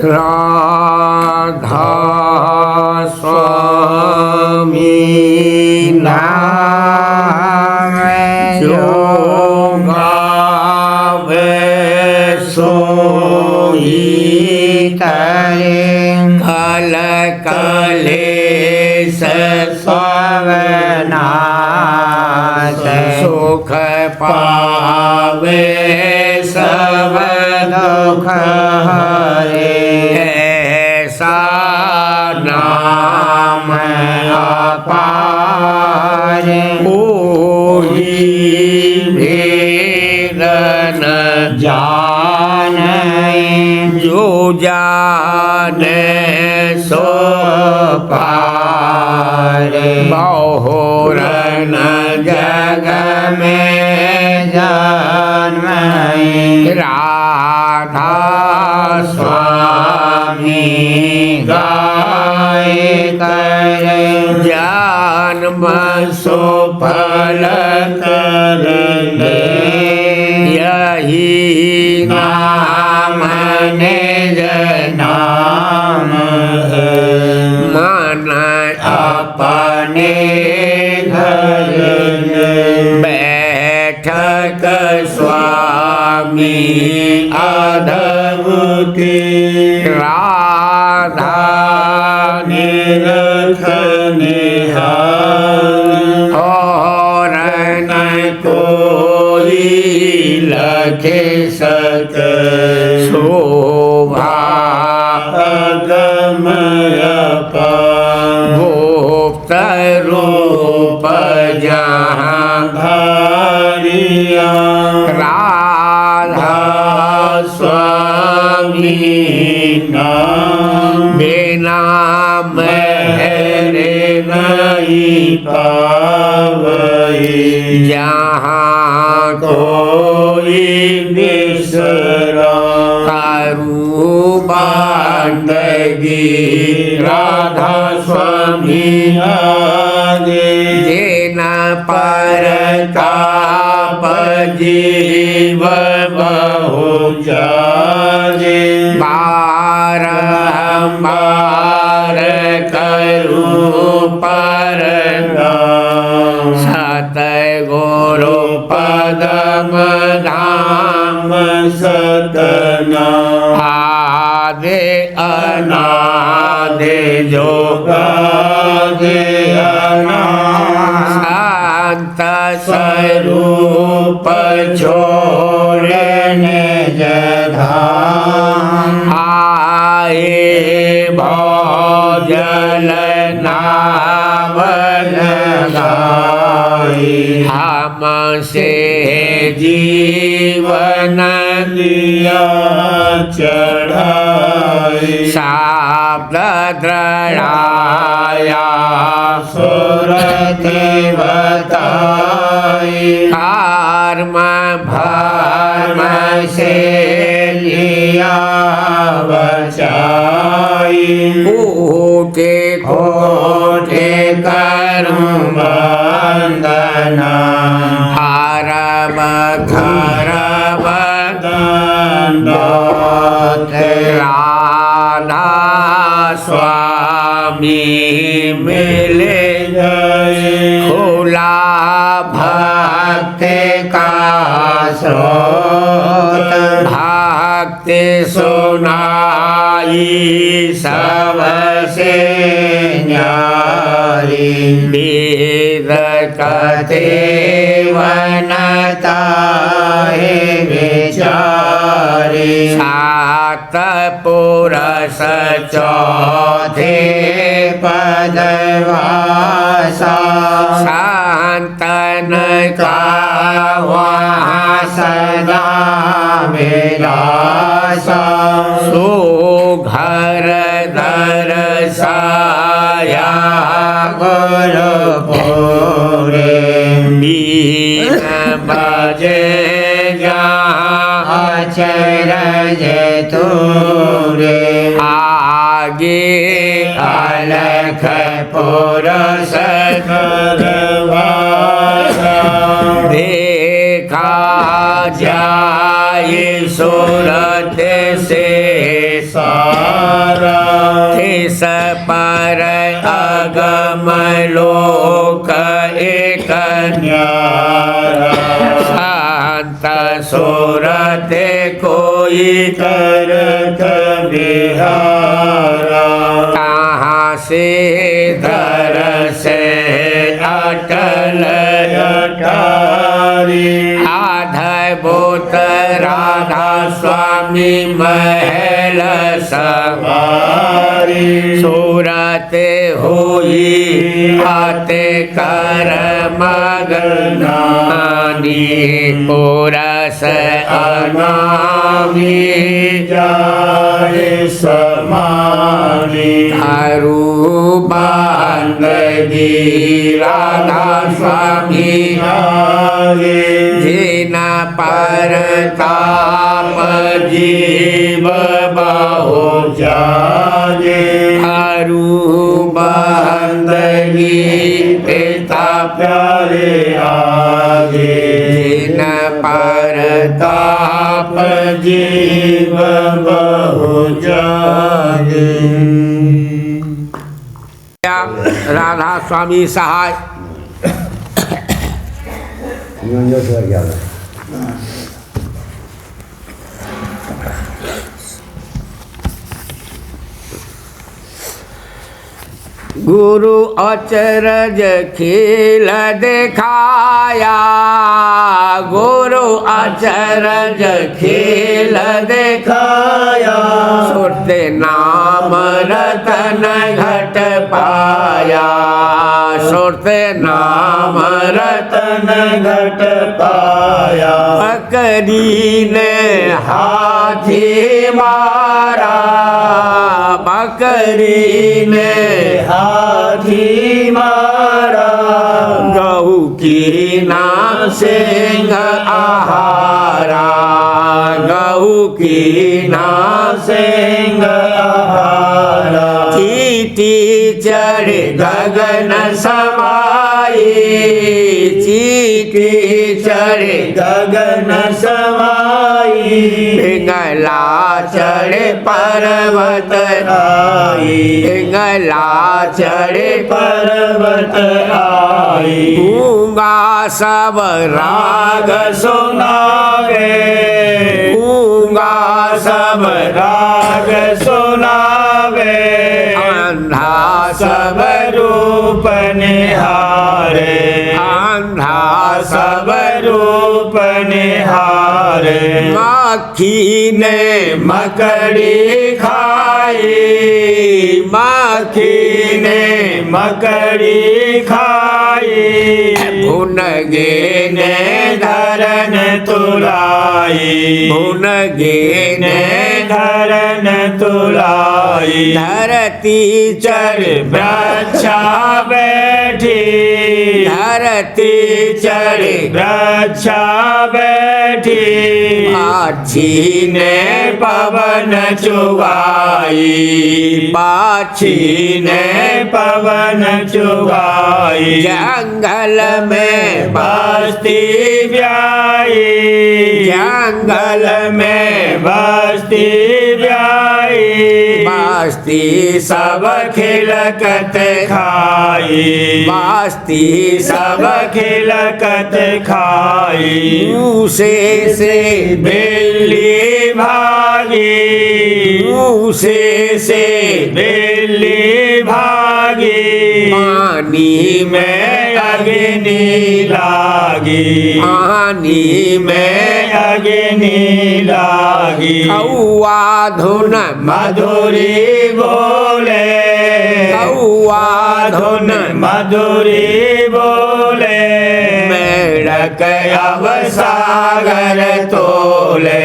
राधा स्वामी नाम जो गावे सोई तरे कल कलेश स्वनाश सुख पावे सब दुख हरे ऐसा नाम अपार कोई भेद न जाने जो जाने सो पार बहुर न जग में जन्म राधा स्वामी गाय करे जन्म सो फल करने यही नाम निज नाम है मन अपने घर बैठक स्वामी अधमुखी राधा निरख निहार और न कोई लखे सक शोभा अगमय गुप्त रूप जहाँ धारिया राधा स्वामी नाम बिना मेरे नहीं पावई जहाँ कोई बिसरा करू बंदगी राधा स्वामी आगे जिना पर ताप जीव बहु जागे बारंबार करू पर सतगुरु पदम धाम सतना आदे अनादे जोगादे अनाद संत स्वरूप छोड़ने जधाम आए भोजल नावल गाई हमसे जीवन दिया चढ़ाई शब्द दृढ़ाया सुरत बताई कर्म भर्म से लिया बचाई ऊटे खोटे करूं वंदना हरब खरब दंडोत राधा स्वामी मिले गए खुला भक्ति का स्रोत भक्ति सुनाई सबसे न्यारी वेद कथे वनता है विचारी सात पुरुष चौथे पदवासा संतन का वहाँ सदा विलासा सुघर दरसाया गुरुपुरे बीन बजे जहाँ अचरज तूरे आगे अलख पुरुष करवासा देखा जाए सूरत से सा पर अगम लोक एक न्यारा शांत सुरते कोई करत बिहारा कहाँ से धर से अटल अटारी आधभूत राधा स्वामी महल सवारी सूरत हुई आते कर मगनानी पुरस अनामी जाए समानी तारू बांधी राधा स्वामी जिना पर ताप जीव बहु जागे तारू बांधी पिता प्यारे आगे जिना पर ताप जीव बहु जागे। राधा स्वामी सहाय गुरु अचरज खेल दिखाया गुरु अचरज खेल दिखाया सुरते नाम रतन घट पाया सुरते नाम रतन घट पाया बकरी ने हाथी मारा बकरी ने हाथी मारा गऊ की ना सिंह आहारा गऊ की ना सिंह आहारा चीटी चढ़ गगन समाई चीटी चढ़ गगन समाई पिंगला चढ़े पर्वत आई पिंगला चढ़े पर्वत आई गूंगा सब राग सुनावे गूंगा सब राग सुनावे अंधा सब रूप निहारे अंधा सब रूप निहारे मक्खी ने मकड़ी खाई मक्खी ने मकड़ी खाई भुनगे ने धरन तुलाई भुनगे ने धरन तुलाई धरती चढ़ वृक्षा बैठी धरती चढ़ वृक्षा बैठी पाछी ने पवन चुगाई पाछी ने पवन चुगाई जंगल में बस्ती ब्याई जंगल में बस्ती ब्याई बस्ती सब खिलकत खाई बस्ती सब खिलकत खाई से बिल्ली भागी से बिल्ली भागी पानी में अग्नि लागी पानी में अग्नि लागी कौआ धुन मधुरी बोले कौआ धुन मधुरी बोले मेढक अब सागर तोले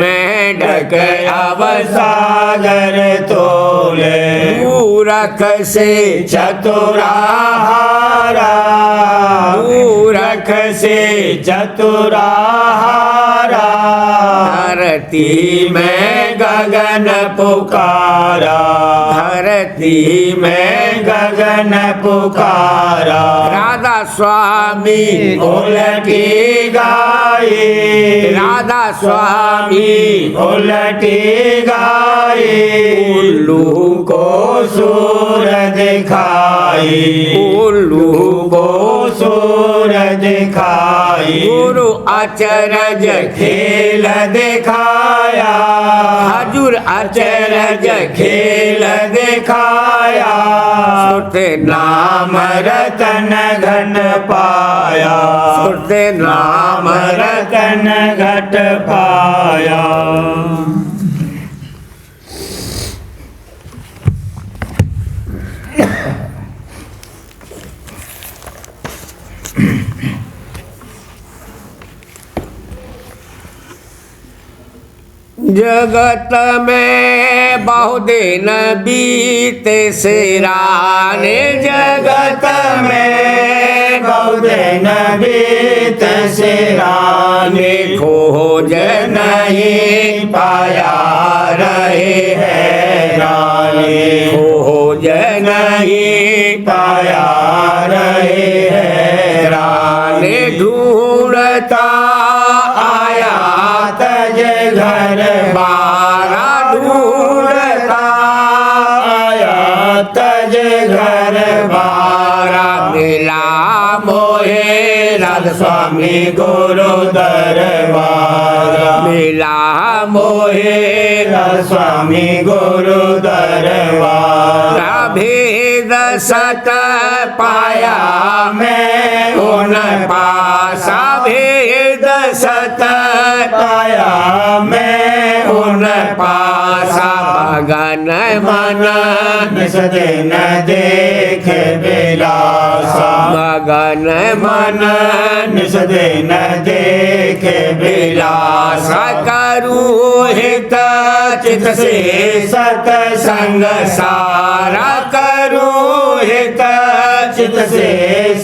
मेढक अब सागर तोले मूरख से चतुराहारा मूरख से चतुराहारा धरती में गगन पुकारा धरती में गगन पुकारा राधा स्वामी उलटी गाई राधा स्वामी उलटी गाई उल्लू को सूर दिखाई, उल्लू को सूर दिखाई, गुरु अचरज खेल दिखाया, हजूर अचरज खेल दिखाया, सुरत नाम रतन घट पाया, सुरत नाम रतन घट पाया। जगत में बहुदिन बीते सिराने, जगत में बहुदिन बीते सिराने, खोज नहीं पाया रहे हैराने, खोज नहीं पाया रहे हैराने, ढूंढता आया तज घर बारा, ढूंढता आया तज घर बारा, मिला मोहे राधा स्वामी गुरु दरबारा, मिला मोहे राधा स्वामी गुरु दरबारा, भेद सत पाया मैं उन पासा, भेद सत पाया मैं उन पासा, मगन मन निस दिन देख बिलासा, मगन मन निस दिन देख बिलासा, करूँ हित चित से सतसंग सारा, करूँ हित चित से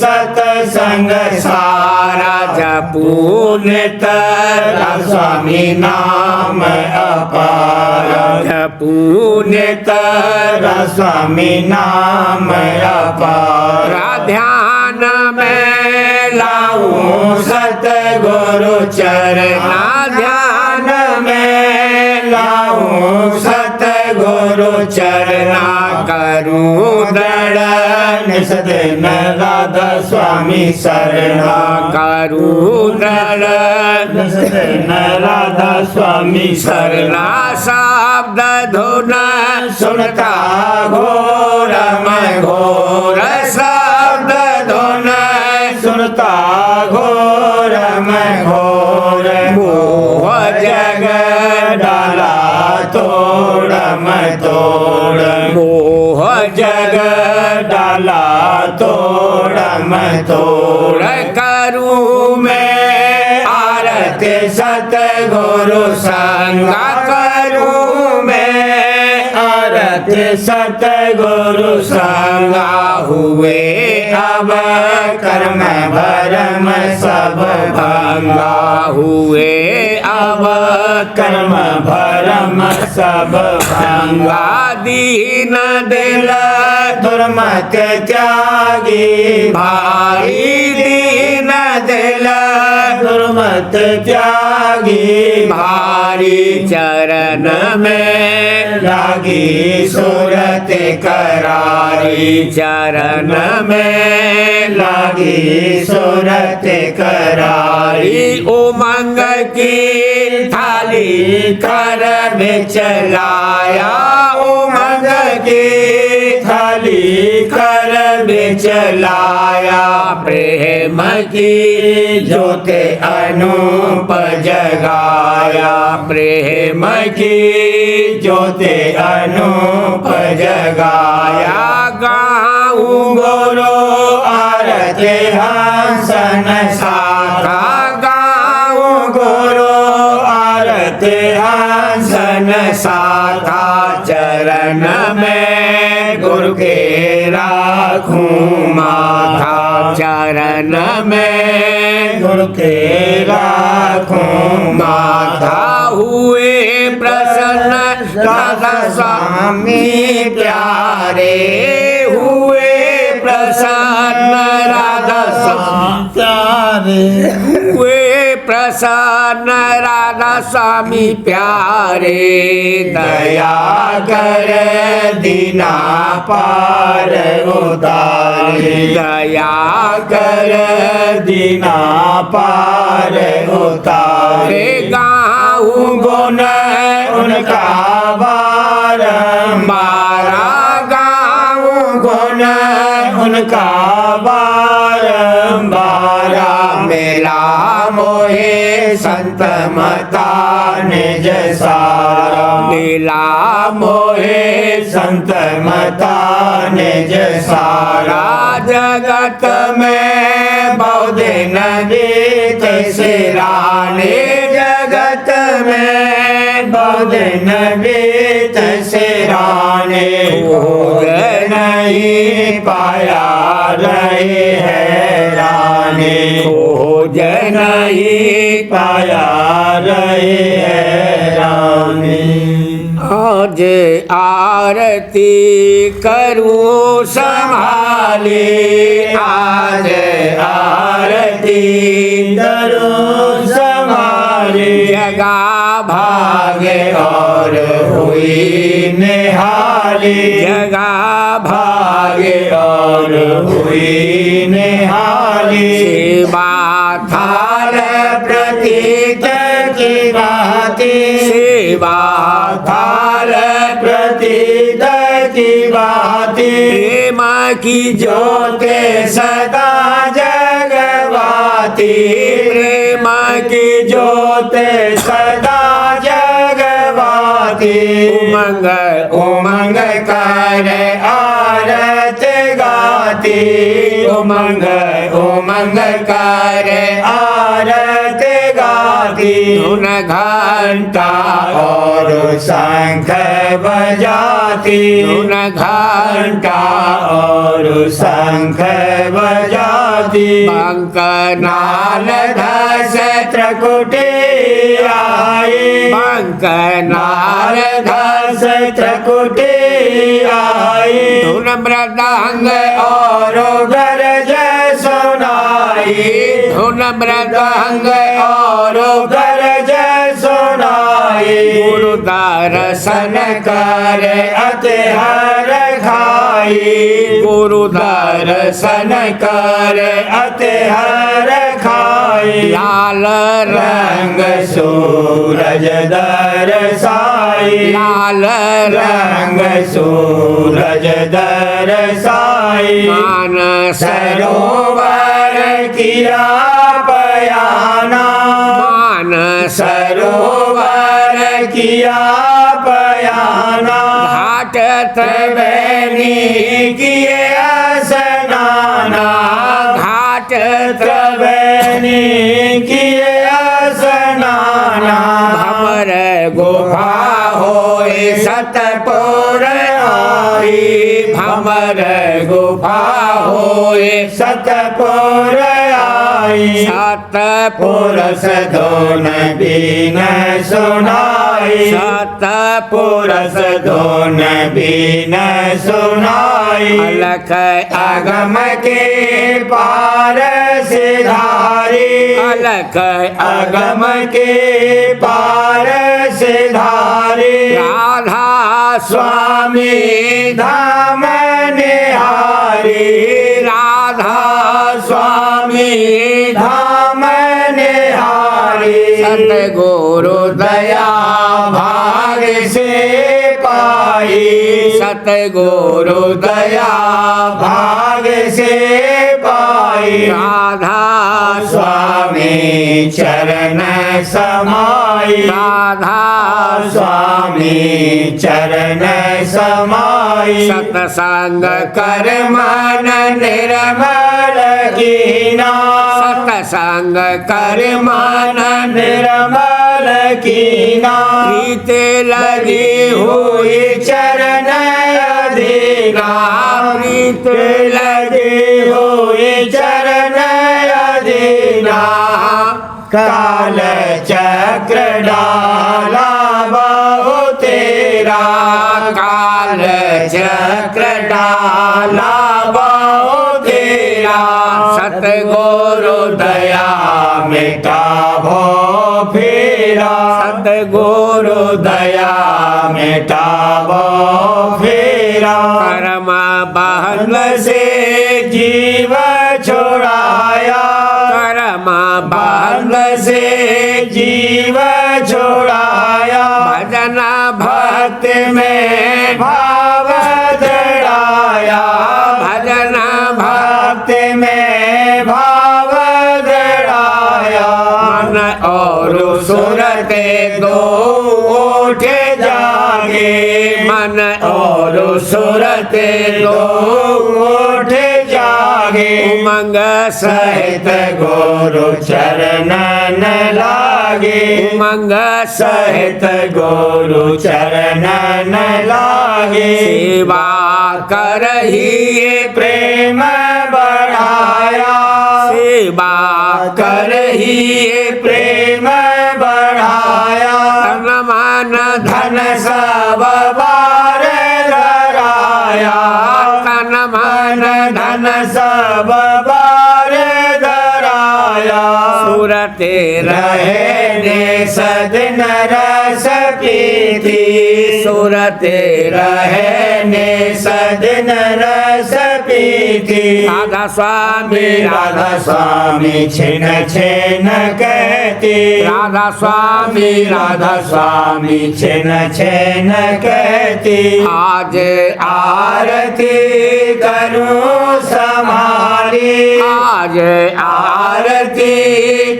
सतसंग सारा, जपू नित राधा स्वामी नाम अपारा, जपू नित राधा स्वामी नाम अपारा, ध्यान में लाऊं सतगुरु चरना, ध्यान में लाऊं सतगुरु चरना, करूँ दृढ़ निस दिन राधा स्वामी शरणा, करूँ दृढ़ निस दिन राधा स्वामी शरणा, शब्द धुन सुनता घोर मैं घोर, शब्द धुन सुनता घोर मैं घोर, मोह जग डाला तोड़ मैं तोड़, मोह जग डाला तोड़ मैं तोड़, करूँ मैं आरती सतगुरु संगा, करूँ मैं आरती सतगुरु संगा, हुए अब कर्म भरम सब भंगा, हुए अब कर्म भरम सब भंगा, दीन दिल दुर्मत त्यागी भाई, दीन दिल दुर्मत त्यागी भारी, चरण में लागी सूरत करारी, चरण में लागी सूरत करारी, उमंग की थाली कर बिचलाया, उमंग की थाली कर बिचलाया, प्रेम की ज्योति अनूप जगाया, प्रेम की ज्योति अनूप जगाया, गाऊं गुरु आरती हंसन साखा, गाऊं गुरु आरती हंसन साखा, चरण में गुरु के राखूं माथा, चरण में गुरु के राखूं माथा, हुए प्रसन्न राधा स्वामी प्यारे, हुए प्रसन्न राधा स्वामी प्यारे, हुए प्रसन्न राधा स्वामी प्यारे दया कर दीना पार उतारे दया कर दीना पार उतारे गाऊं गुण उनका बारंबार गाऊं गुण उनका बारंबार मेला मोहे संत मता निज सारा लीला मोहे संत मता निज सारा जगत में बहुत दिन बीत सिराने जगत में बहुत दिन बीत सिराने खोज नहीं पाया रहे हैराने खोज नहीं पाया रहे हैराने आज आरती करूं संभाले आज आरती करूं संभाले जगा भागे और हुई निहाली जगा भागे और हुई निहाली सेवा थाल प्रतीत की बाती सेवा थाल प्रतीत की बाती प्रेम की ज्योति सदा जगवाती प्रेम की ज्योति सदा जगवाती उमंग उमंग कर आरत गाती उमंग उमंग कर आरत गाती धुन घंटा और शंख बजाती धुन घंटा और शंख बजाती बंकनाल धस त्रिकुटी आई बंकनाल धस त्रिकुटी आई धुन मृदंग और गरज सुनाई धुन मृदंग और गरज सुनाई गुरु दर्शन कर अति हर खाई गुरु दर्शन कर अति हर खाई लाल रंग सूरज दरसाई लाल रंग सूरज दरसाई मान सरोवर किया पयाना मान सरोवर किया पयाना घाट त्रिवेणी किए स्नाना घाट त्रिवेणी किए स्नाना भवर गुफा होए सतपुर आई भमर गुफा होए सतपुर आई सतपुर पुरस धोन बीन सुनाई सतपुर पुरस धोन बीन सुनाई अलख अगम के पार सिधारी अलख अगम के पार सिधारी राधा स्वामी धाम निहारी राधा स्वामी धाम निहारी सतगुरु दया भाग से पाई सतगुरु दया भाग से पाई राधा स्वामी चरण समाई राधा स्वामी चरण समाई सतसंग कर मन निर्मल कीना सतसंग कर मन निर्मल कीना प्रीत लगी हुई चरण अधीना प्रीत लगी हुई चरण अधीना काल चक्र डाला बहु तेरा काल चक्र डाला बहु तेरा सतगुरु दया में मिटा भव फेरा सतगुरु दया मिटा भव फेरा कर्म बंध से जीव छोड़ाया कर्म बंध से जीव छोड़ाया भजन भक्त में भाव दृढ़ाया भजन भक्त में भाव दृढ़ाया मन और सूरत दो उठे जागे मन और सूरत दो उठे जागे उमंग सहित गुरु चरणन लागे उमंग सहित गुरु चरणन लागे सेवा करही प्रेम बढ़ाया सेवा करही प्रेम बढ़ाया तन मन धन सब बार धराया तन मन धन सब बार धराया सूरत रहे ने सदन रस पीती सूरत रहे ने सदन रस पीती राधा स्वामी राधा स्वामी छिन छिन कहती राधा स्वामी राधा स्वामी छिन छिन कहती आज आरती करूं समारी आज आरती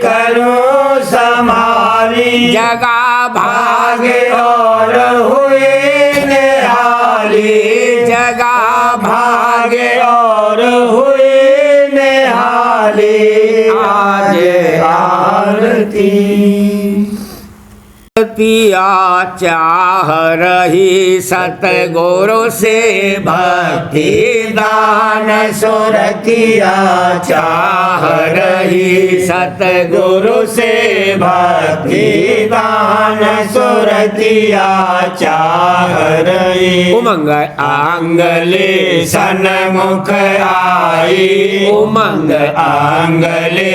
करूं समारी जगा भाग भागे और हुई निहाली जगा भागे और हुई निहाली आज आरती पिया चाह रही सतगुरु से भक्ति दान सुरतिया चाह रही सतगुरु से भक्ति दान सुरतिया चाह रही उमंग आंगले सन्मुख आई उमंग आंगले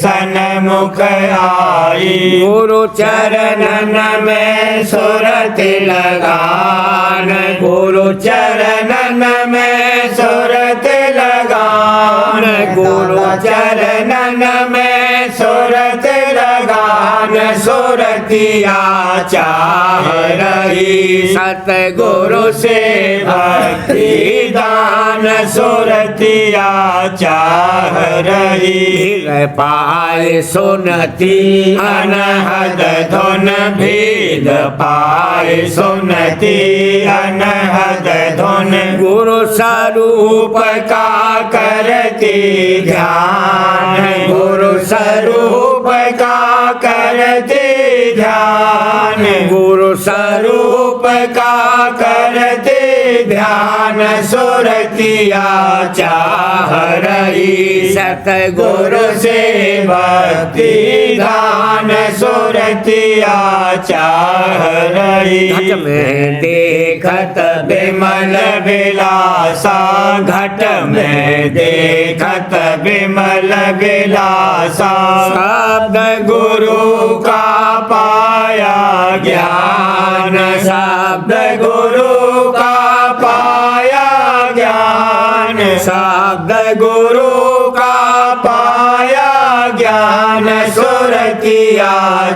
सन्मुख आई गुरु चरणन में सुरत लगान गुरु चरणन में सुरत लगान गुरु चरणन में सुरत लगान सुरतिया चाह रही सतगुरु से भक्ति दान सुरतिया चाह रही पाए सुनती अनहद धुन भेद पाए सुनती अनहद धुन गुरु स्वरूप का करती ध्यान गुरु स्वरूप का करती ध्यान गुरु स्वरूप का करती ध्यान सुरतिया चाह रही सतगुरु से भक्ति दान सुरतिया चाह रही घट में देखत बिमल विलासा घट में देखत बिमल विलासा शब्द गुरु का पाया ज्ञान शब्द गुरु का पाया ज्ञान शब्द गुरु का पाया ज्ञान सुरतिया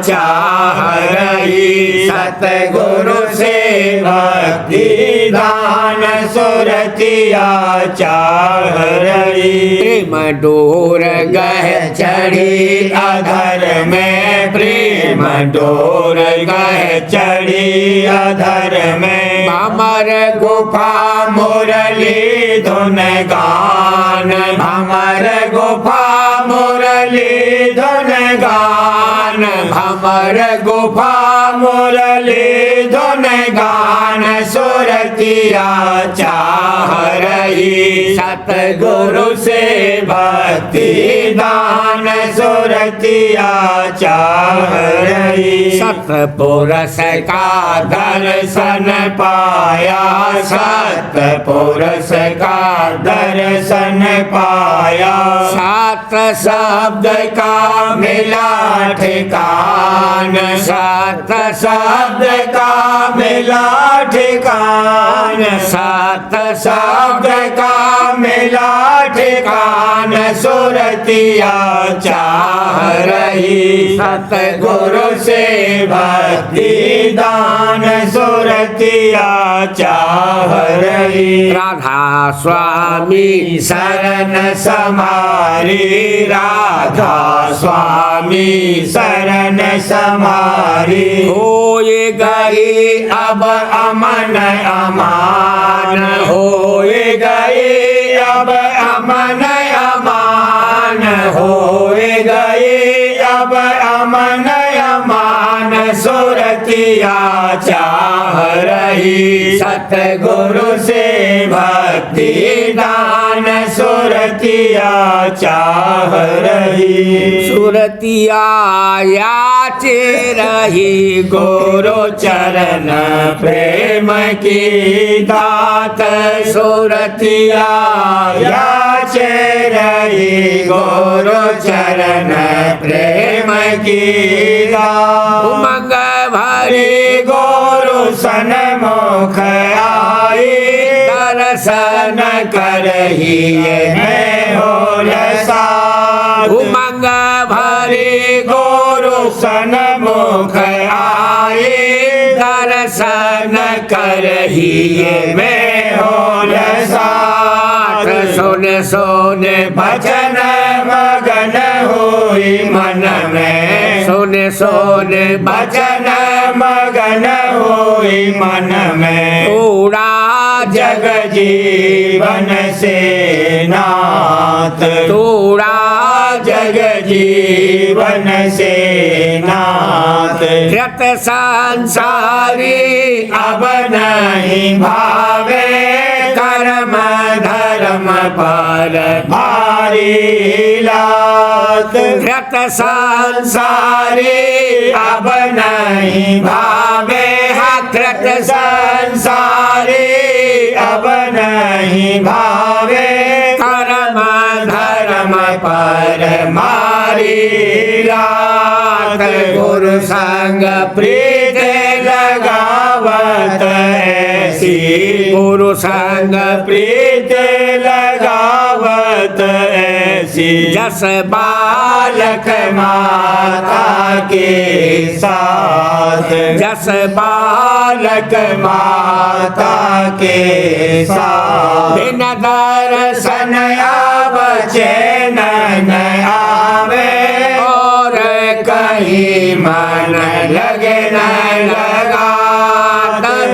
चाह रही सतगुरु से भक्ति दान सुरतिया चाह रही प्रेम डोर गह चढ़ी अधर में प्रेम डोर गह चढ़ी अधर में भमर गुफा मुरली धुन गान भमर गुफा मुरली धुन गान भमर गुफा मुरली धुन गान सुरतिया चाह रही सतगुरु से भक्ति दान सुरतिया चाह रही सतपुरुष का दर्शन पाया सत सतपुरुष का दर्शन पाया। सात शब्द का मिला ठिकान, सात शब्द का मिला ठिकान, सात शब्द का मिला ठिकान। सुरतिया चाह रही सतगुरु से भक्ति दान, सुरतिया चाह रही। राधा स्वामी शरण समारी, राधा स्वामी शरण समारी। होए गई अब अमन अमान, होए गई अब अमन अमान, होए गई अब अमन अमान। सुरतिया चाह रही सतगुरु से भक्ति दान, सुरतिया चाह रही। सुरतिया याचे रही गुरु चरण प्रेम की दात, सुरतिया याचे रही गुरु चरण प्रेम की दात। उमंग भरी गुरु सन्मुख आई, दर्शन करही मैं हो साथ। उमंग भरी गुरु सन्मुख आई, दर्शन करही मैं हो साथ। सुन सुन भजन मगन हुई मन में, सुन सुन भजन मगन हुई मन में। उड़ा जग जीवन से नाथ, तोड़ा जग जीवन से नाथ। कृत संसारी अब नहीं भावे, कर्म धर्म पर भारी लात। कृत संसारी अब नहीं भावे, कृत संसारी अब नहीं भावे। कर्म धर्म पर मारी लात। गुरु संग प्रीत लगावत ऐसी, गुरु संग प्रीत लगावत ऐसी। जस बालक माता के साथ, जस बालक माता के साथ। बिन दर्शन अब चैन न आवे, और कहीं मन लगे न लगा।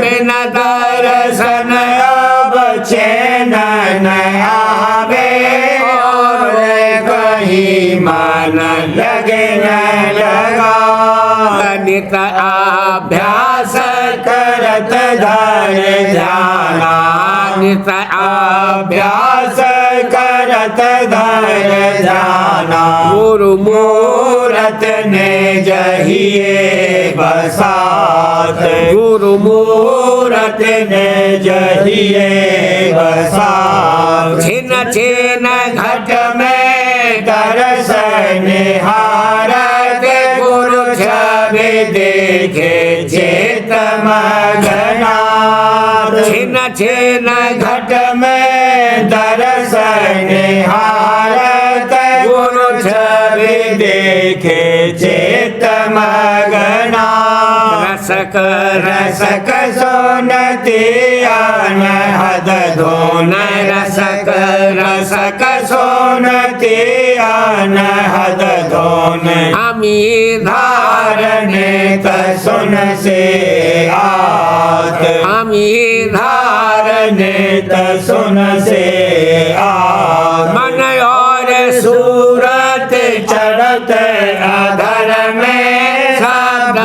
बिन दर्शन अब चैन न आवे, और कहीं मन लगे न लगा। नित अभ्यास करत धर ध्याना, नित अभ्यास करत धर ध्याना। गुरु मूरत ने जहिए बसात, गुरु मूरत ने जहिए बसात। छिन छिन घट में दर्शन हारत, गुरु छवि देखे चेत मगनाथ। छिन छिन घट में दर्शन हारत, गुरु छवि देखे चेत मगनाथ। रसक रसक सोनती अनहद धोन, रसक रसक सोनती अनहद धोन। अमीर धारने सुन से आत, अमीर धारने सुन से आत। मन और सूरत चढ़त अधर में, शब्द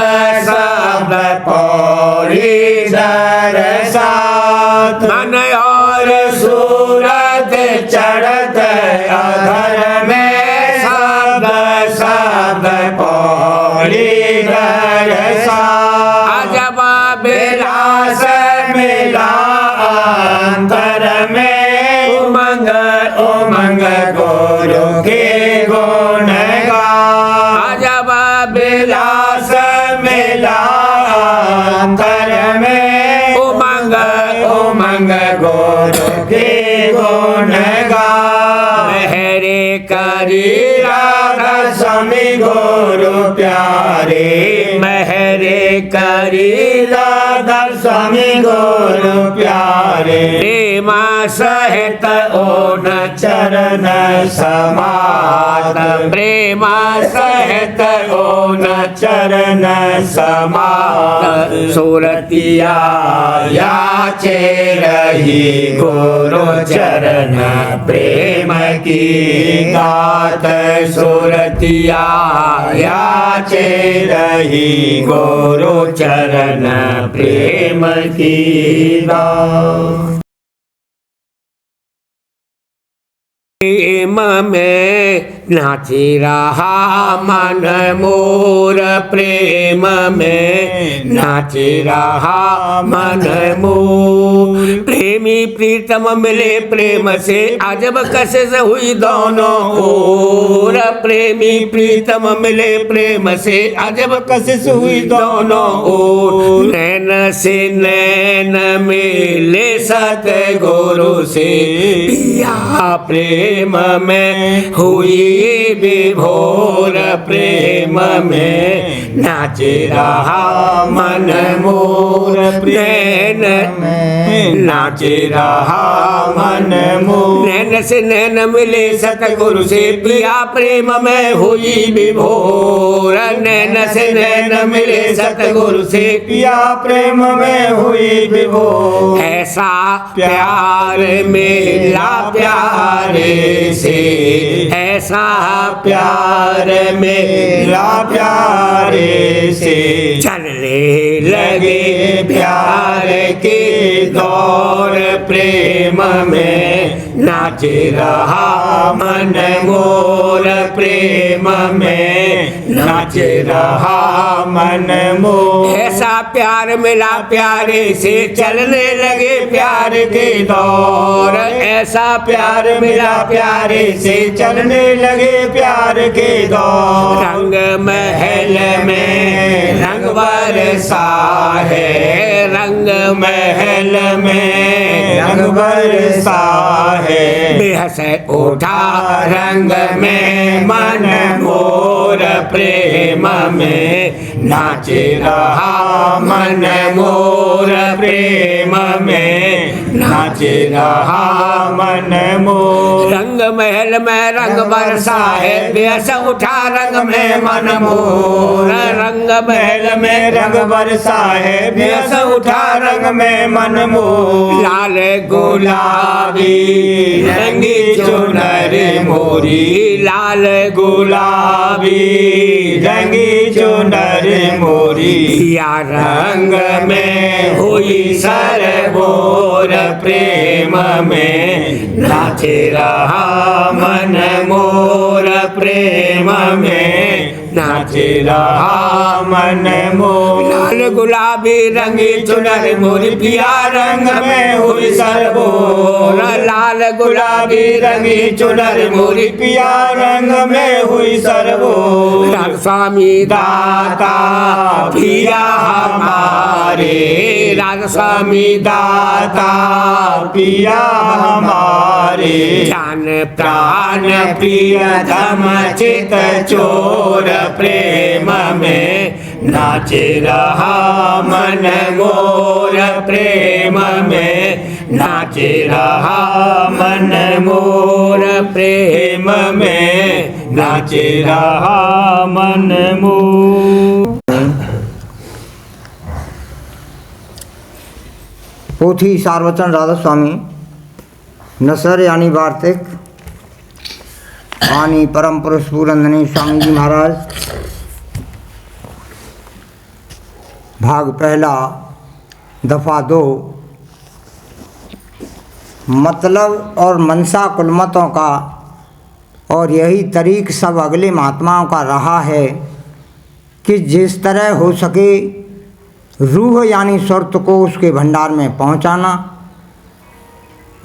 शब्द पौड़ी दर साथ। मन और सूरत चढ़त अधर में, शब्द शब्द पौड़ी दर साथ। अजब विलास मिला गुरु के गुण गाए मेहरे करी राधा स्वामी गुरु प्यारे मेहरे करी राधा स्वामी गुरु प्यारे प्रेम सहित ओन चरण समात प्रेम सहित ओन चरण समात सुरतिया याचे रही गुरु चरण प्रेम की गात सुरतिया याचे रही गुरु चरण प्रेम की गात प्रेम में नाची रहा मन मोर प्रेम में नाची रहा मन मोर प्रेमी प्रीतम मिले प्रेम से अजब कशिश हुई दोनों ओर प्रेमी प्रीतम मिले प्रेम से अजब कशिश हुई दोनों ओर नैन से नैन मिले सतगुरु से पिया प्रेम में हुई विभोर प्रेम में नाच रहा मन मोर नैन नाच रहा मन मोर नैन से नैन मिले सतगुरु से पिया प्रेम में हुई विभोर नैन से नैन मिले सतगुरु से पिया प्रेम में हुई विभोर ऐसा प्यार मिला प्यारे से ऐसा प्यार मेरा प्यारे से चलने लगे प्यार के दौर प्रेम में नाच रहा मन मोर प्रेम में नाच रहा मन मोर ऐसा प्यार मिला प्यारे से चलने लगे प्यार के दौर ऐसा प्यार मिला प्यारे से चलने लगे प्यार के दौर रंग महल में रंग बरसा है रंग महल में रंग बरसा है बेहस उठा रंग में मन मोर प्रेम में नाच रहा मन मोर प्रेम में नाच रहा मन मोर रंग महल में रंग बरसा है बेहस उठा रंग में मन मोर रंग महल में रंग बरसा है बेस उठा रंग में मन मोर लाल गुलाबी रंगी चुनर मोरी लाल गुलाबी रंगी चुनर मोरी या रंग में हुई सरबोर प्रेम में नाच रहा मन मोर प्रेम में नाच रहा मन मोर लाल गुलाबी रंगी चुनर मोरी पिया रंग में हुई सरबोर लाल गुलाबी रंगी चुनर मोरी पिया रंग में हुई सरबोर राधा स्वामी दाता पिया हमारे राधा स्वामी दाता पिया हमारे जान प्राण प्रिय धम चित चोर प्रेम में नाच रहा मन मोर प्रेम में नाच रहा मन मोर प्रेम में नाच रहा मन मोर पोथी सारवचन राधा स्वामी नसर यानी वार्तिक वाणी परम पुरुष पूरंदनी स्वामी जी महाराज भाग पहला दफा 2 मतलब और मनसा कुलमतों का और यही तरीक सब अगले महात्माओं का रहा है कि जिस तरह हो सके रूह यानी सुरत को उसके भंडार में पहुंचाना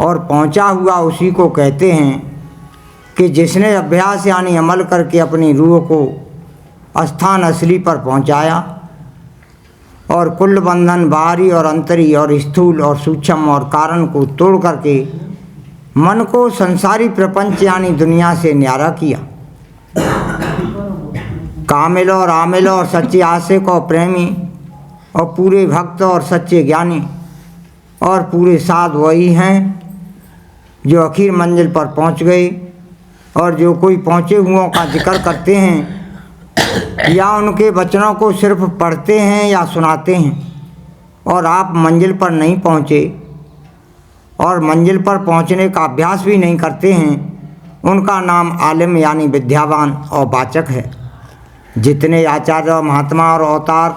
और पहुंचा हुआ उसी को कहते हैं कि जिसने अभ्यास यानी अमल करके अपनी रूह को स्थान असली पर पहुंचाया और कुल बंधन बाहरी और अंतरी और स्थूल और सूक्ष्म और कारण को तोड़ करके मन को संसारी प्रपंच यानी दुनिया से न्यारा किया। कामिल और आमिल और सच्चे आशिक और प्रेमी और पूरे भक्त और सच्चे ज्ञानी और पूरे साध वही हैं जो आखिर मंजिल पर पहुंच गए, और जो कोई पहुँचे हुओं का जिक्र करते हैं या उनके वचनों को सिर्फ पढ़ते हैं या सुनाते हैं, और आप मंजिल पर नहीं पहुँचे और मंजिल पर पहुँचने का अभ्यास भी नहीं करते हैं, उनका नाम आलिम यानी विद्यावान और वाचक है। जितने आचार्य और महात्मा और अवतार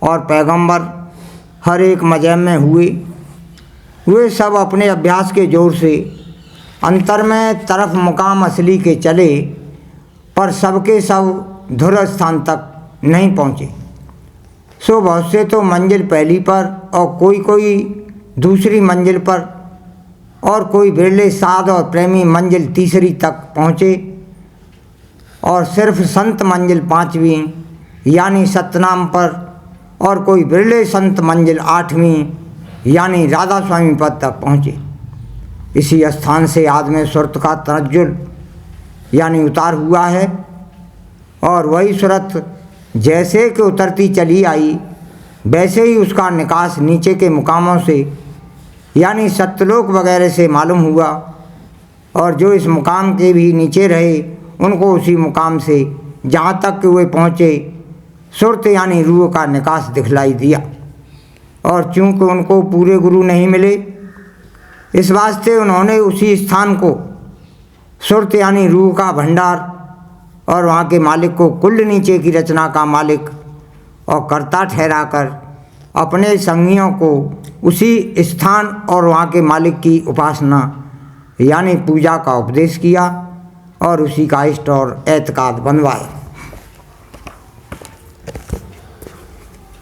और पैगंबर हर एक मजहब में हुए, वे सब अपने अभ्यास के जोर से अंतर में तरफ मुकाम असली के चले, पर सबके सब धुर स्थान तक नहीं पहुँचे। सो बहुत से तो मंजिल पहली पर और कोई दूसरी मंजिल पर, और कोई बिरले साध और प्रेमी मंजिल तीसरी तक पहुँचे, और सिर्फ संत मंजिल पाँचवीं यानी सतनाम पर, और कोई बिरले संत मंजिल आठवीं यानी राधा स्वामी पद तक पहुँचे। इसी स्थान से आदमी सुरत का तनज्जुल यानी उतार हुआ है, और वही सुरत जैसे कि उतरती चली आई वैसे ही उसका निकास नीचे के मुकामों से यानी सत्यलोक वगैरह से मालूम हुआ, और जो इस मुकाम के भी नीचे रहे उनको उसी मुकाम से जहाँ तक कि वे पहुँचे सुरत यानी रूह का निकास दिखलाई दिया। और चूँकि उनको पूरे गुरु नहीं मिले, इस वास्ते उन्होंने उसी स्थान को सुरत यानी रूह का भंडार और वहाँ के मालिक को कुल नीचे की रचना का मालिक और कर्ता ठहराकर अपने संगियों को उसी स्थान और वहाँ के मालिक की उपासना यानी पूजा का उपदेश किया, और उसी का इष्ट और एतकाद बनवाया।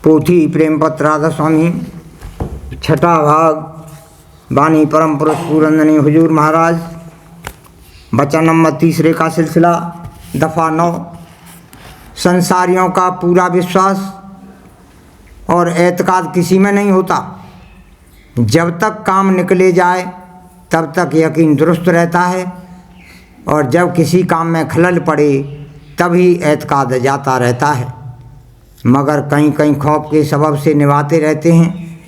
पोथी प्रेम पत्र राधा स्वामी, छठा भाग, वाणी परम पुरुष पूरंदनी हुजूर महाराज, वचन नंबर 3 का सिलसिला, दफ़ा 9। संसारियों का पूरा विश्वास और एतकाद किसी में नहीं होता। जब तक काम निकले जाए तब तक यकीन दुरुस्त रहता है, और जब किसी काम में खलल पड़े तभी एतकाद जाता रहता है। मगर कहीं कहीं खौफ के सबब से निभाते रहते हैं,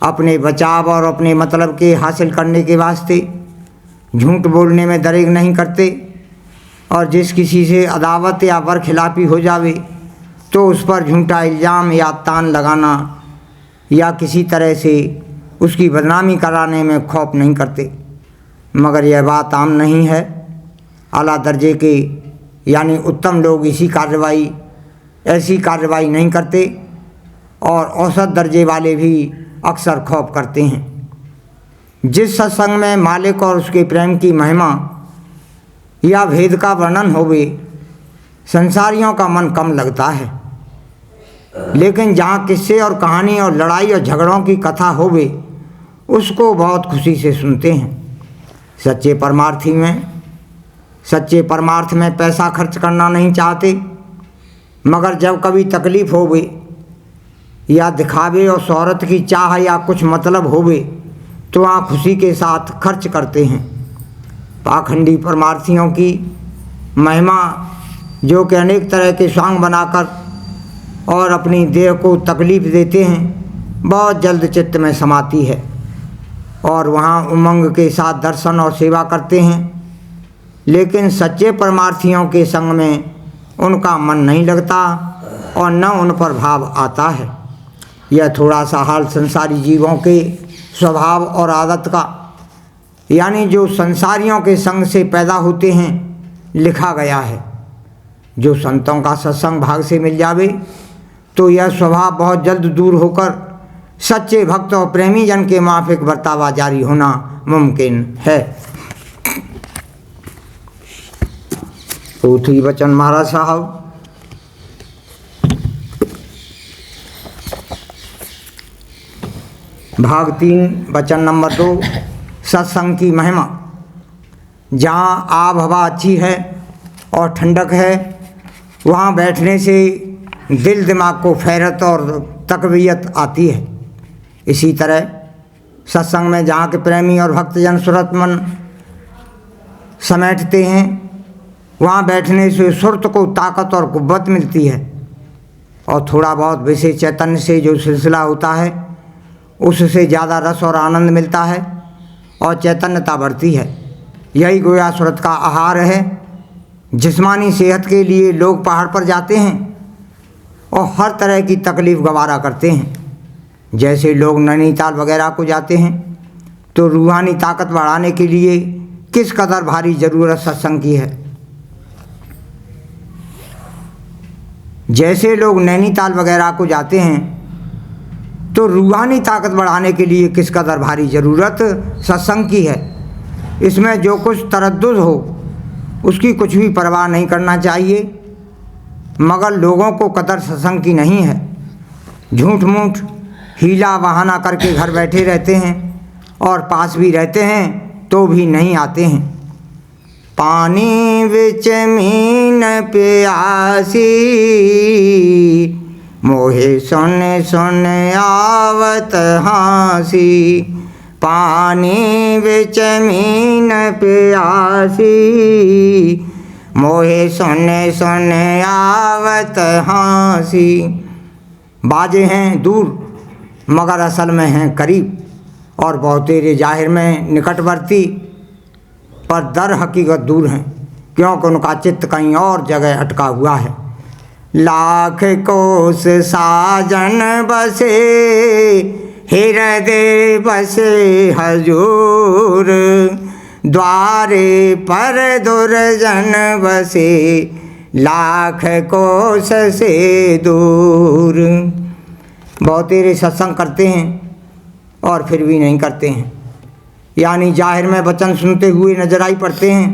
अपने बचाव और अपने मतलब के हासिल करने के वास्ते झूठ बोलने में दरेग नहीं करते, और जिस किसी से अदावत या बरखिलाफ़ी हो जावे तो उस पर झूठा इल्ज़ाम या तान लगाना या किसी तरह से उसकी बदनामी कराने में खौफ नहीं करते। मगर यह बात आम नहीं है। आला दर्जे के यानी उत्तम लोग ऐसी कार्रवाई नहीं करते, और औसत दर्जे वाले भी अक्सर खौफ करते हैं। जिस सत्संग में मालिक और उसके प्रेम की महिमा या भेद का वर्णन होवे, संसारियों का मन कम लगता है, लेकिन जहाँ किस्से और कहानी और लड़ाई और झगड़ों की कथा होवे उसको बहुत खुशी से सुनते हैं। सच्चे परमार्थ में पैसा खर्च करना नहीं चाहते, मगर जब कभी तकलीफ़ होवे या दिखावे और शोहरत की चाह या कुछ मतलब होवे तो वहाँ खुशी के साथ खर्च करते हैं। पाखंडी परमार्थियों की महिमा जो कि अनेक तरह के स्वांग बनाकर और अपनी देह को तकलीफ़ देते हैं, बहुत जल्द चित्त में समाती है, और वहाँ उमंग के साथ दर्शन और सेवा करते हैं। लेकिन सच्चे परमार्थियों के संग में उनका मन नहीं लगता और न उन पर भाव आता है। यह थोड़ा सा हाल संसारी जीवों के स्वभाव और आदत का यानी जो संसारियों के संग से पैदा होते हैं लिखा गया है। जो संतों का सत्संग भाग से मिल जावे तो यह स्वभाव बहुत जल्द दूर होकर सच्चे भक्त और प्रेमी जन के माफिक बर्तावा जारी होना मुमकिन है। पोथी वचन महाराज साहब, भाग 3 वचन नंबर 2, सत्संग की महिमा। जहाँ आब हवा अच्छी है और ठंडक है, वहाँ बैठने से दिल दिमाग को फैरत और तकवीयत आती है। इसी तरह सत्संग में जहाँ के प्रेमी और भक्तजन सुरत मन समेटते हैं, वहाँ बैठने से सुरत को ताकत और कुव्वत मिलती है और थोड़ा बहुत विशेष चैतन्य से जो सिलसिला होता है उससे ज़्यादा रस और आनंद मिलता है और चैतन्यता बढ़ती है। यही गोया सुरत का आहार है। जिस्मानी सेहत के लिए लोग पहाड़ पर जाते हैं और हर तरह की तकलीफ़ गवारा करते हैं। जैसे लोग नैनीताल वगैरह को जाते हैं तो रूहानी ताकत बढ़ाने के लिए किस कदर भारी ज़रूरत सत्संग की है। जैसे लोग नैनीताल वगैरह को जाते हैं तो रूहानी ताकत बढ़ाने के लिए किस कदर भारी ज़रूरत सत्संग की है। इसमें जो कुछ तरद्दुद हो उसकी कुछ भी परवाह नहीं करना चाहिए, मगर लोगों को कदर सत्संग की नहीं है। झूठ मूठ हीला बहाना करके घर बैठे रहते हैं और पास भी रहते हैं तो भी नहीं आते हैं। पानी विच मीन प्यासी, मोहे सुन सुन आवत हासी। पानी विच मीन प्यासी, मोहे सुन सुन आवत हासी। बाजे हैं दूर मगर असल में हैं करीब, और बहुतेरे जाहिर में निकटवर्ती पर दर हकीकत दूर हैं, क्योंकि उनका चित्त कहीं और जगह अटका हुआ है। लाख कोस साजन बसे, हृदय बसे हजूर। द्वारे पर दुर्जन बसे, लाख कोस से दूर। बहुतेरे सत्संग करते हैं और फिर भी नहीं करते हैं, यानी जाहिर में वचन सुनते हुए नजराई पड़ते हैं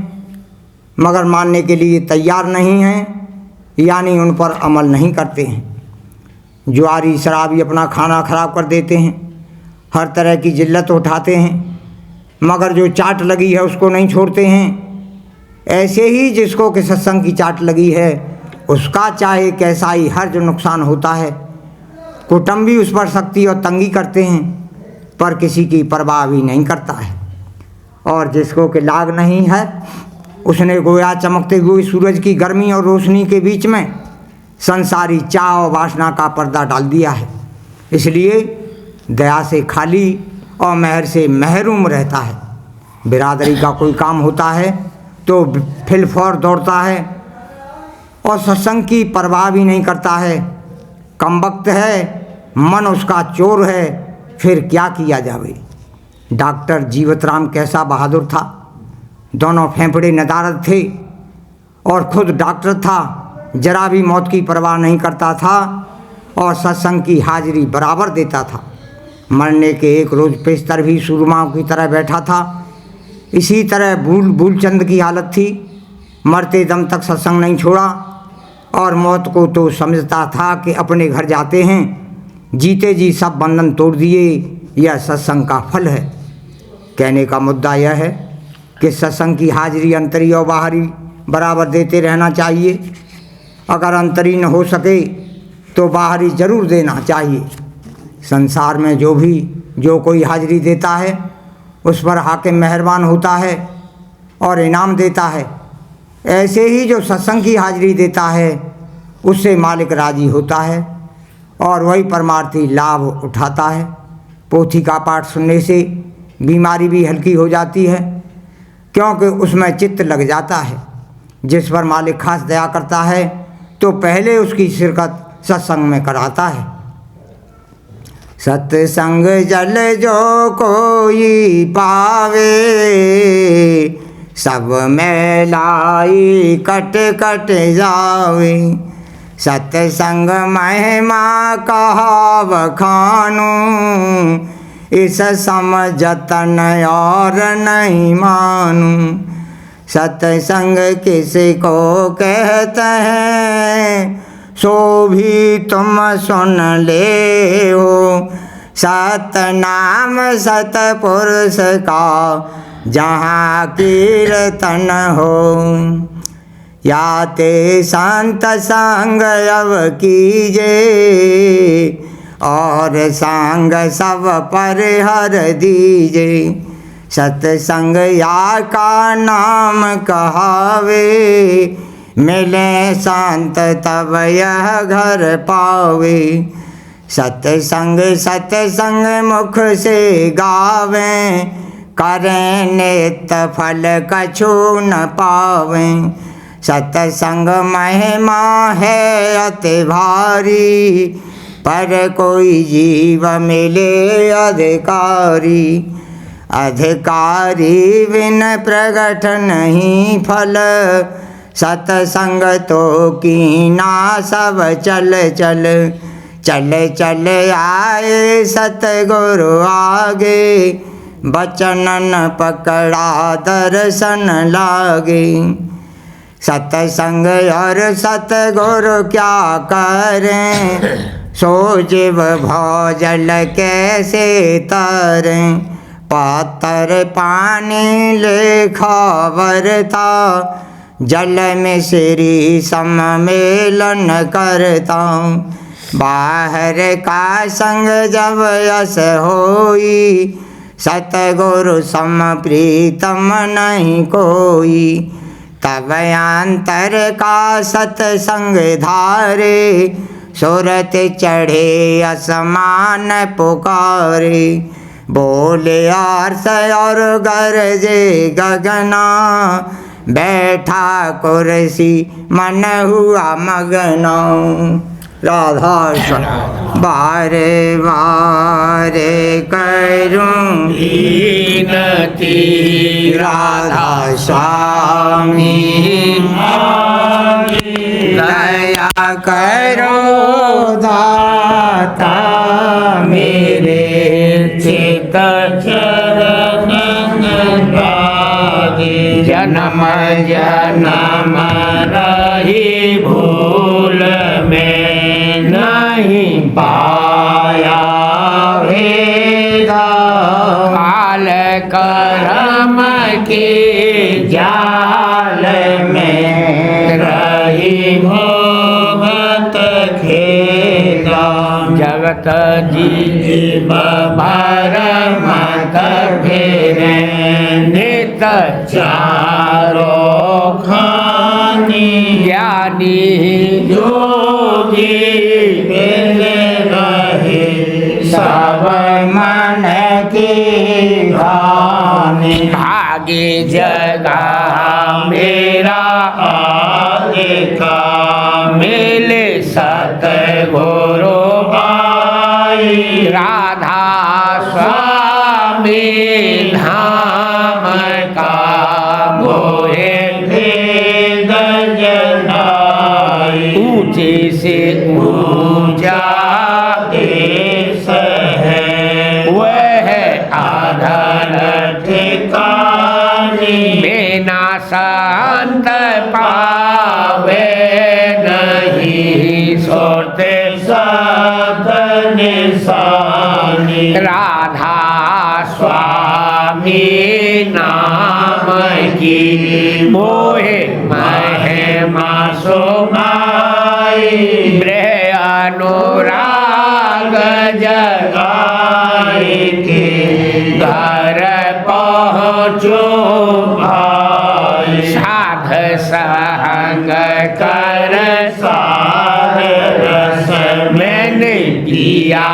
मगर मानने के लिए तैयार नहीं हैं, यानी उन पर अमल नहीं करते हैं। जुआरी शराबी अपना खाना खराब कर देते हैं, हर तरह की जिल्लत उठाते हैं, मगर जो चाट लगी है उसको नहीं छोड़ते हैं। ऐसे ही जिसको कि सत्संग की चाट लगी है उसका चाहे कैसा ही हर्ज नुकसान होता है, कुटुंब भी उस पर सख्ती और तंगी करते हैं पर किसी की परवाह भी नहीं करता है। और जिसको कि लाग नहीं है उसने गोया चमकते हुए सूरज की गर्मी और रोशनी के बीच में संसारी चाह और वासना का पर्दा डाल दिया है, इसलिए दया से खाली और मेहर से महरूम रहता है। बिरादरी का कोई काम होता है तो फिलफौर दौड़ता है और सत्संग की परवाह भी नहीं करता है। कमबख्त है, मन उसका चोर है, फिर क्या किया जावे। डॉक्टर जीवतराम कैसा बहादुर था, दोनों फेफड़े नदारद थे और खुद डॉक्टर था, जरा भी मौत की परवाह नहीं करता था और सत्संग की हाजिरी बराबर देता था। मरने के एक रोज़ पेशतर भी सुरमाओं की तरह बैठा था। इसी तरह भूलचंद की हालत थी, मरते दम तक सत्संग नहीं छोड़ा और मौत को तो समझता था कि अपने घर जाते हैं, जीते जी सब बंधन तोड़ दिए। यह सत्संग का फल है। कहने का मुद्दा यह है कि सत्संग की हाजिरी अंतरी और बाहरी बराबर देते रहना चाहिए। अगर अंतरी न हो सके तो बाहरी ज़रूर देना चाहिए। संसार में जो कोई हाजिरी देता है उस पर हाकिम मेहरबान होता है और इनाम देता है। ऐसे ही जो सत्संग की हाजिरी देता है उससे मालिक राजी होता है और वही परमार्थी लाभ उठाता है। पोथी का पाठ सुनने से बीमारी भी हल्की हो जाती है, क्योंकि उसमें चित्त लग जाता है। जिस पर मालिक खास दया करता है तो पहले उसकी शिरकत सत्संग में कराता है। सत्संग जल जो कोई पावे, सब मैलाई कट कट जावे। सत्संग महिमा कहा बखानू, इस समझतन और नहीं मानू। सत्संग किसी को कहते हैं सो भी तुम सुन ले हो। सतनाम सतपुरुष का जहाँ कीर्तन हो। याते संत संग अब कीजे, और संग सब पर हर दीजे। सत्संग या का नाम कहावे, मिले शांत तब यह घर पावे। सत्संग सत्संग मुख से गावें, करें नित्य फल कछु न पावें। सत्संग महिमा है अति भारी, पर कोई जीव मिले अधिकारी। अधिकारी बिन प्रगट नहीं फल, सत्संग तो कीना सब चल चल। चल चल आए सतगुरु आगे, बचनन पकड़ा दर्शन लागे। सत्संग और सतगुरु क्या करें, सो जीव भौजल कैसे तरें। पातर पानी लेखा वरता, जल में श्री सम्मेलन करता। बाहर का संग जब यस होई, सतगुरु सम प्रीतम नहीं कोई। तब अंतर का सत्संग धारे, सुरत चढ़े असमान पुकारे। बोले आर्स और गरजे गगना, बैठा कुर्सी मन हुआ मगना। राधा बारे बारे करूं विनती, राधा स्वामी दया करो दाता मेरे। चित चरण लागे, जन्म जन्म रही भूल में नहीं पाया भेदा। काल करम के जाल में रही भोगत खेदा। जगत जीव भर मत फेरे, नित चारों खानी। ज्ञानी जोगी मिले रहे, सब मन की भानी। भागे जगा मेरा आगे का, मिले सतगुरु भाई। राधा स्वामी धाम का मोहे भेद जनाई। ऊंचे से ऊंचा देश है, वह आधार ठिकानी। बिना संत पावे नहीं, सोते साधन सानी। राधा स्वामी नाम की मोहे महिमा सुनाई। ब्रह अनुराग जगाई के, घर पहुँचो भाई। साध संग कर सार रस मैंने पिया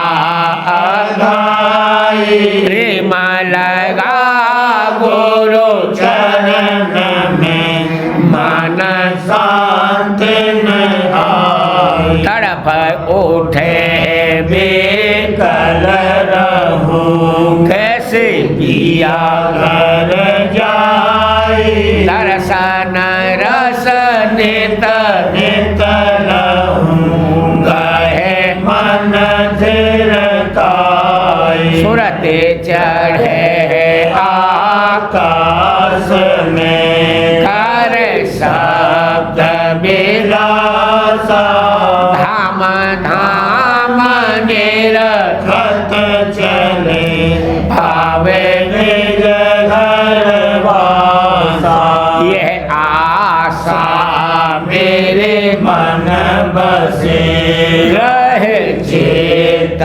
अघाई। प्रेम लगा गुरु चरण में, मन शांत न आए। तड़प उठे बेकल रहूं, कैसे पिया घर जाए। दर्शन रस नित नित लहूं, गहे मन धीरताई। सुरते चढ़े आकाश में, कर शब्द बिलासा। धाम धाम निरखत चले, भावे निज घर वासा। यह आशा मेरे मन बसे, रहे चेत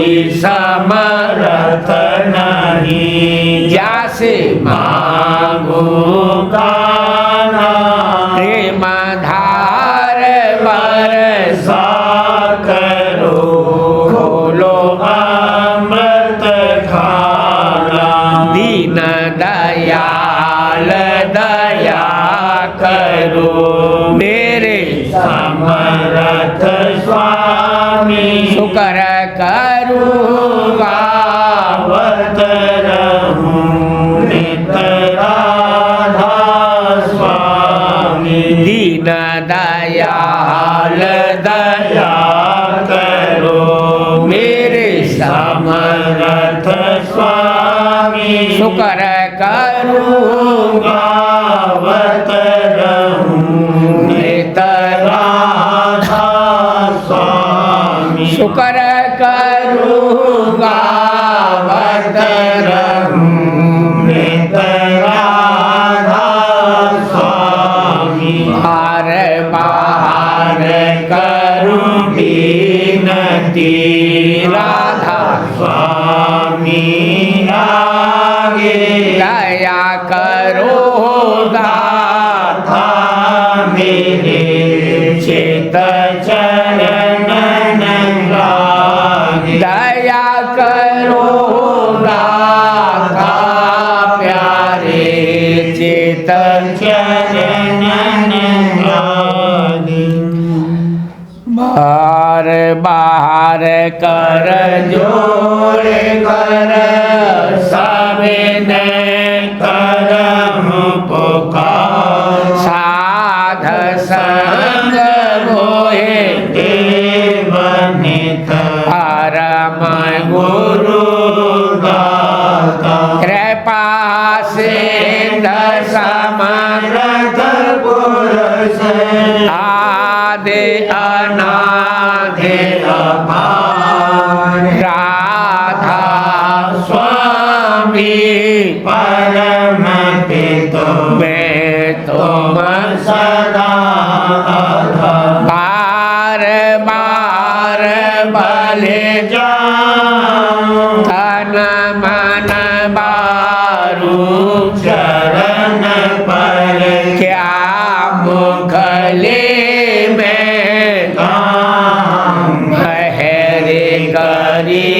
कोई समर्थ नहीं जैसे मांगो गाना प्रेम धार बरसा करो खोलो अमृत खाना दीन दयाल दया करो मेरे समर्थ स्वामी शुक्र करूँगा गावत रहूं नित राधा स्वामी दीन दयाल दया करो मेरे समर्थ स्वामी शुक्र करूँगा गावत रहूं नित राधा स्वामी शुक्र करूँगा गावत रहूं नित राधा स्वामी बार बार करूं विनती राधा स्वामी आगे दया करो दाता मेरे चित चरण लागे दया करो दाता प्यारे चेत चरण लागे बार बार कर जोड़ कर सविनय करम पुकार साध संग मोहे देव नित परम गुरु दाता कृपा सिंध समर्थ समर्थ पुरुष आदि अनादि अपार राधा स्वामी परम पितो मैं तुम सदा बार बार बले जाऊं तन मन बारू चरण पर क्या मुखले में काम हरे करी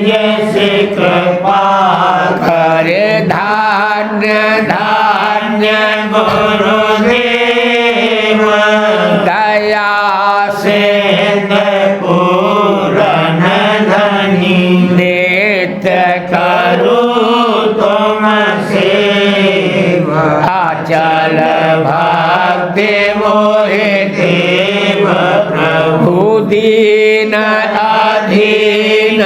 जैसे कृपा करे धान्य धान्य गुरुदेव दया से पूरन धनी नित्य करो तुम सेवा अचल भक्ति मोहे देव प्रभु दीन अधीन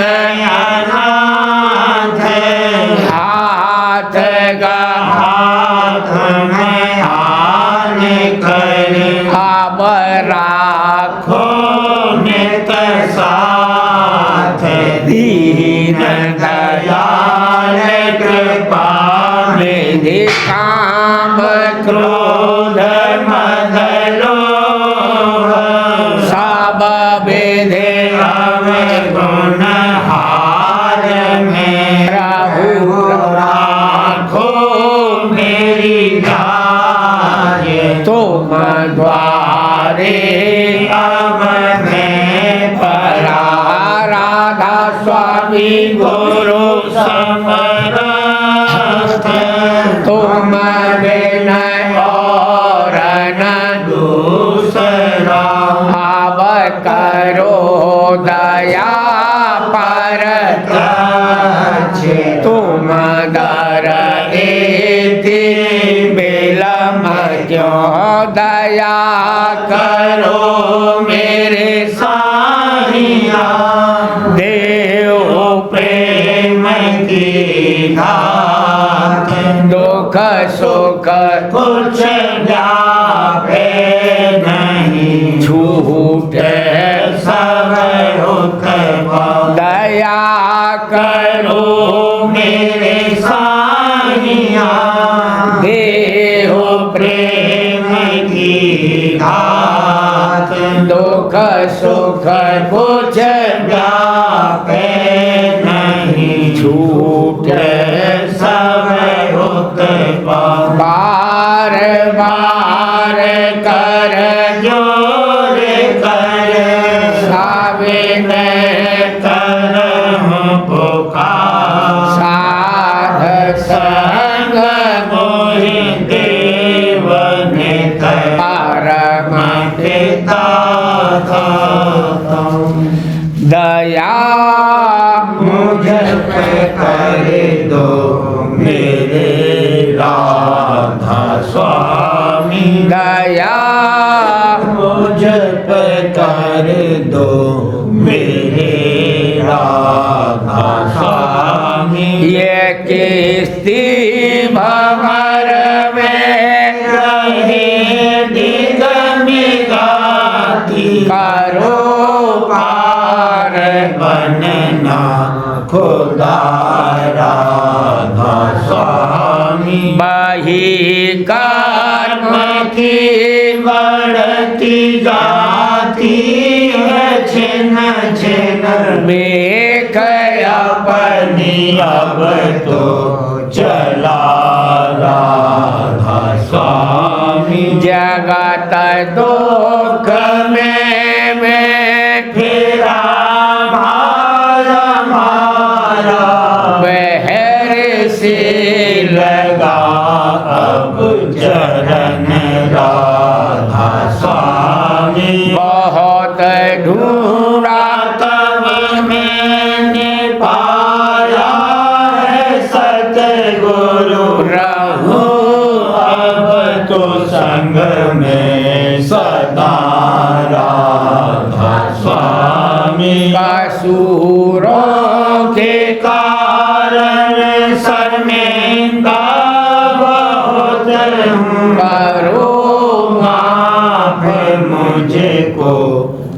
अनाथ हाथ गा हाथ में आने कर अब राखो नित साथ दीन दयाल कृपा निधि काम क्रोध मद लोभ सब विधि गुण हार में प्रभु राखो मेरी गाय तुम द्वारे अब मैं परा राधा स्वामी गुरु समर्थ तुम विनय और न दूसरा अब करो दया पर तुम दर एति बिलम क्यों दया करो मेरे साहिया देव प्रेम की घात दुख सुख कुछ जापे नहीं झूठ सब उत्पन्न दया करो मेरे साहिया देव प्रेम की घात दुख सुख कुछ व्यापे झूठे सब उत्पात बार बार कर जोर कर साविन करहु पुकार साध संग मोहि देव नित परम पिता दया मुझ पे कर दो मेरे राधा स्वामी दया मुझ पे कर दो मेरे राधा स्वामी ये किस्ती भंवर में रहे दिगमिगाती करो पार बनना खुदा राधा स्वामी बही कर्म की बढ़ती जाती है छिन छिन मेघ अपनी अब तो चला राधा स्वामी जगत दुख में मैं फिरा मारा मारा बहर से लगा अब चरण राधा स्वामी बहुत ढूंढा तब मैंने पाया है सतगुरु रहूं अब तो संग में सदा राधा स्वामी कसूरों के कारण शर्मिंदा बहुत हूँ करो माफ मुझको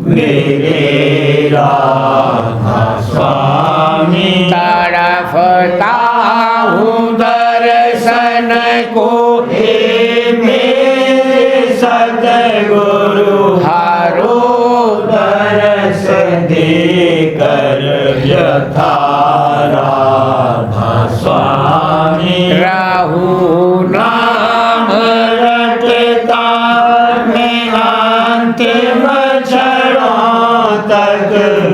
मेरे राधा स्वामी तड़फता हूँ दर्शन को हे मेरे सतगुरु हारो दरस देकर यथा राधा स्वामी रहूं नाम रटता मैं अंतिम क्षणों तक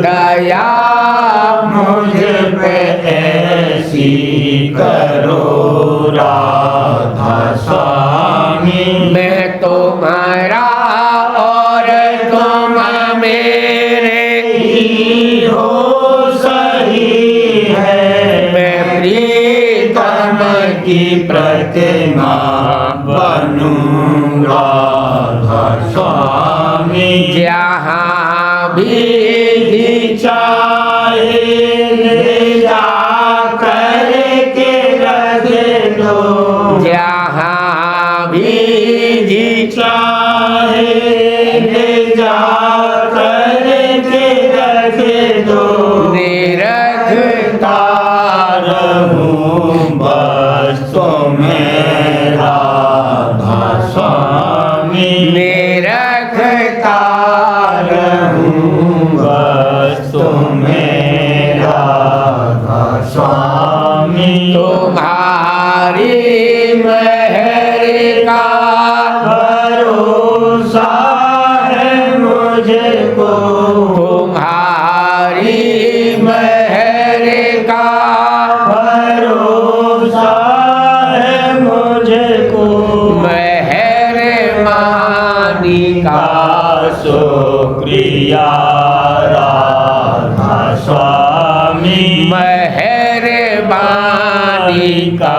दया मुझ पे ऐसी करो राधा स्वामी मैं तुम्हारा और तुम मेरे ही हो सही है मैं प्रीतम की प्रतिमा बनूं राधा स्वामी जहाँ भी चाहे ले जा करके रख दो जहाँ भी चाहे ले जा करके रख दो निरखता रहूं बस तुम्हें राधा स्वामी निरखता रहूं बस तुम्हें राधा स्वामी तुम्हारी मेहर का भरोसा है मुझको तुम्हारी मेहर का भरोसा है मुझको मेहरबानी का शुक्रिया राधा स्वामी मेहरबानी का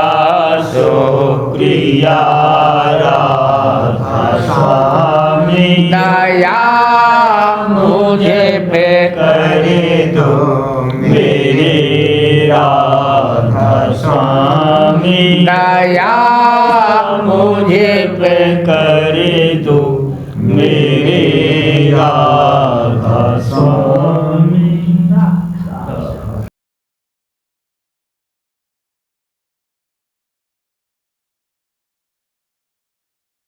शुक्रिया राधा स्वामी दया मुझे पे करे दो मेरे राधा स्वामी दया मुझे पे करे दो मेरे राधा स्वामी।